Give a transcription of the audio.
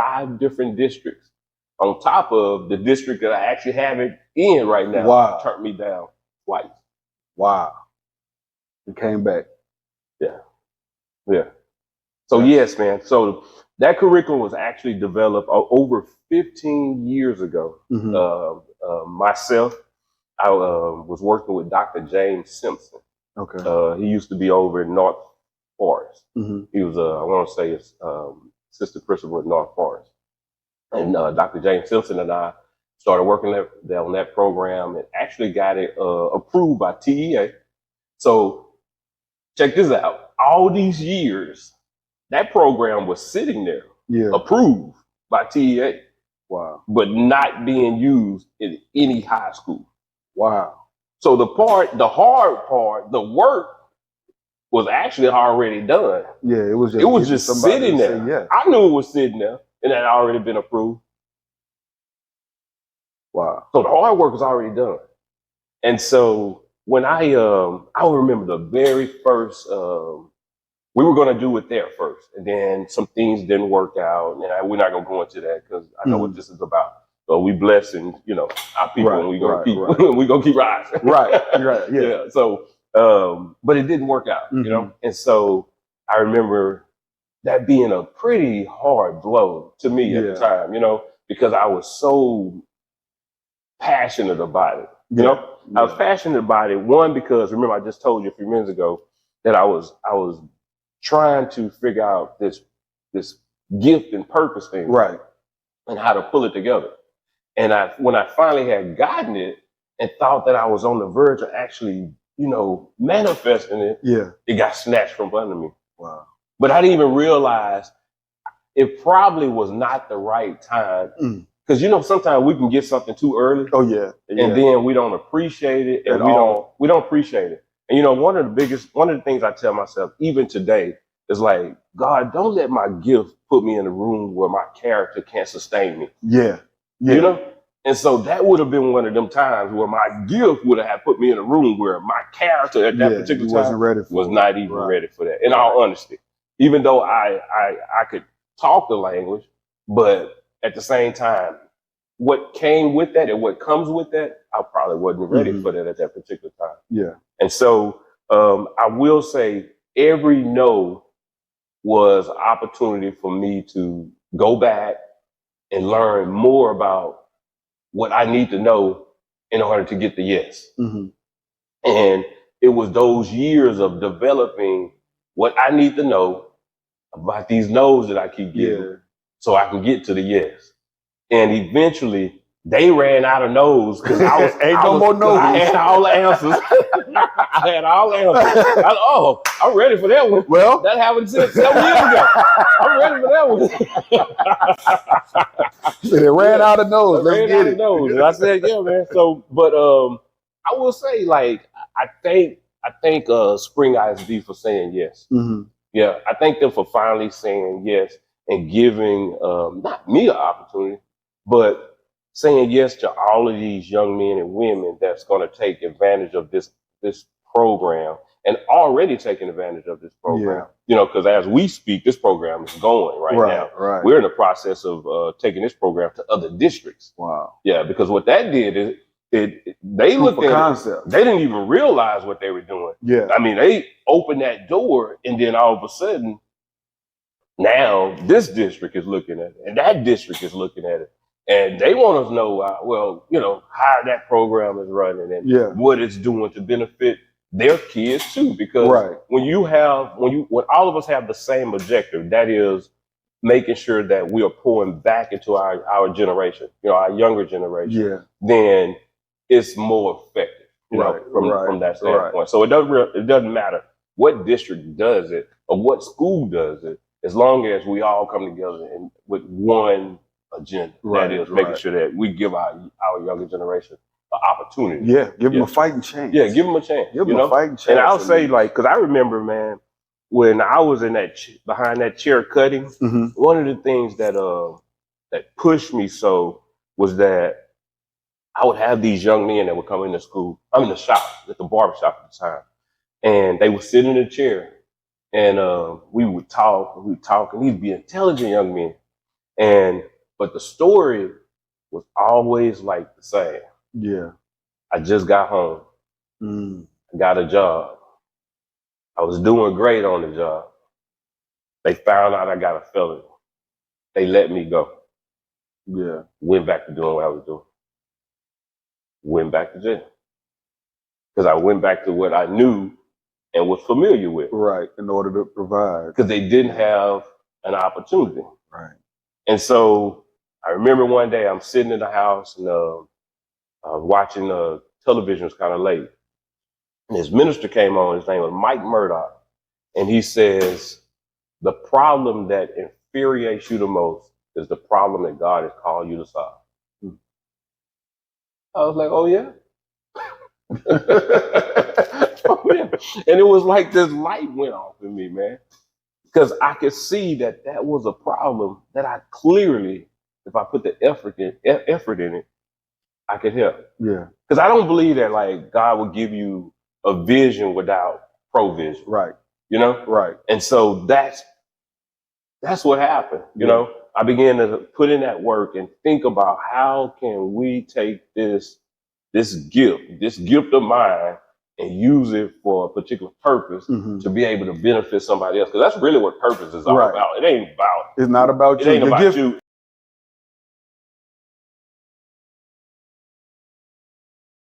5 different districts, on top of the district that I actually have it in right now. Wow. Turned me down twice. Wow. You came back. Yeah. Yeah. So yes, man. So that curriculum was actually developed over 15 years ago. Myself, I was working with Dr. James Simpson. Okay. He used to be over in North Forest. He was, I want to say, assistant principal at North Forest. And Dr. James Simpson and I started working on that program and actually got it approved by TEA. So check this out. All these years, that program was sitting there, approved by TEA. Wow. But not being used in any high school. Wow. So the hard part, the work was actually already done. Yeah, it was just sitting there. Yes. I knew it was sitting there and it had already been approved. Wow. So the hard work was already done. And so when I remember the very first, we were going to do it there first, and then some things didn't work out, and we're not going to go into that because I know what this is about. So we blessing, our people, and we're going to keep, we're going to keep rising. Right. Yeah. So, but it didn't work out, and so I remember that being a pretty hard blow to me at the time, because I was so passionate about it. I was passionate about it. One, because remember I just told you a few minutes ago that I was trying to figure out this gift and purpose thing, right, and how to pull it together. And when I finally had gotten it and thought that I was on the verge of actually, manifesting it, it got snatched from under me. Wow. But I didn't even realize it probably was not the right time. Because sometimes we can get something too early. Oh yeah. And then we don't appreciate it, and we don't appreciate it. And one of the things I tell myself even today is like, God, don't let my gift put me in a room where my character can't sustain me. Yeah. And so that would have been one of them times where my gift would have put me in a room where my character at that particular time was not even ready for that. In all honesty, even though I could talk the language, but at the same time, what came with that and what comes with that, I probably wasn't ready for that at that particular time. Yeah. And so I will say every no was an opportunity for me to go back and learn more about what I need to know in order to get the yes. And it was those years of developing what I need to know about these no's that I keep getting so I can get to the yes. And eventually they ran out of no's because more no's. I had all the answers. I had all the answers. I'm ready for that one. Well, that happened 7 years ago. I'm ready for that one. So they ran out of no's. Let's get it. And I said, yeah, man. So, but I will say, like, I thank Spring ISD for saying yes. Yeah, I thank them for finally saying yes and giving not me an opportunity, but saying yes to all of these young men and women that's going to take advantage of this program and already taking advantage of this program. Because as we speak, this program is going right now. Right. We're in the process of taking this program to other districts. Wow. Yeah, because what that did is they looked at concept. They didn't even realize what they were doing. Yeah. I mean, they opened that door, and then all of a sudden, now this district is looking at it, and that district is looking at it. And they want us to know, how that program is running and what it's doing to benefit their kids too. Because when all of us have the same objective, that is making sure that we are pouring back into our generation, our younger generation, then it's more effective, from that standpoint. So it doesn't matter what district does it or what school does it, as long as we all come together and with one agenda. That is making sure that we give our younger generation an opportunity. Yeah, give them a fighting chance. Yeah, give them a chance. Give them a fighting chance. And I'll say, because I remember, man, when I was in behind that chair cutting, one of the things that pushed me so was that I would have these young men that would come into school. I'm in the shop, at the barber shop at the time, and they would sit in a chair, and we would talk, and these be intelligent young men. But the story was always like the same. Yeah. I just got home. I got a job. I was doing great on the job. They found out I got a felony. They let me go. Yeah. Went back to doing what I was doing. Went back to jail. Because I went back to what I knew and was familiar with. Right. In order to provide. Because they didn't have an opportunity. Right. And so I remember one day I'm sitting in the house and watching television. It was kind of late. And his minister came on. His name was Mike Murdoch. And he says, the problem that infuriates you the most is the problem that God has called you to solve. I was like, oh, yeah? Oh, yeah. And it was like this light went off in me, man. Because I could see that that was a problem that I clearly, if I put the effort in it, I could help. Yeah. Because I don't believe that like God will give you a vision without provision. Right. You know? Right. And so that's what happened. You know, I began to put in that work and think about how can we take this gift of mine and use it for a particular purpose to be able to benefit somebody else. Because that's really what purpose is all about. It ain't about It's not about it you. ain't Your about gift, you.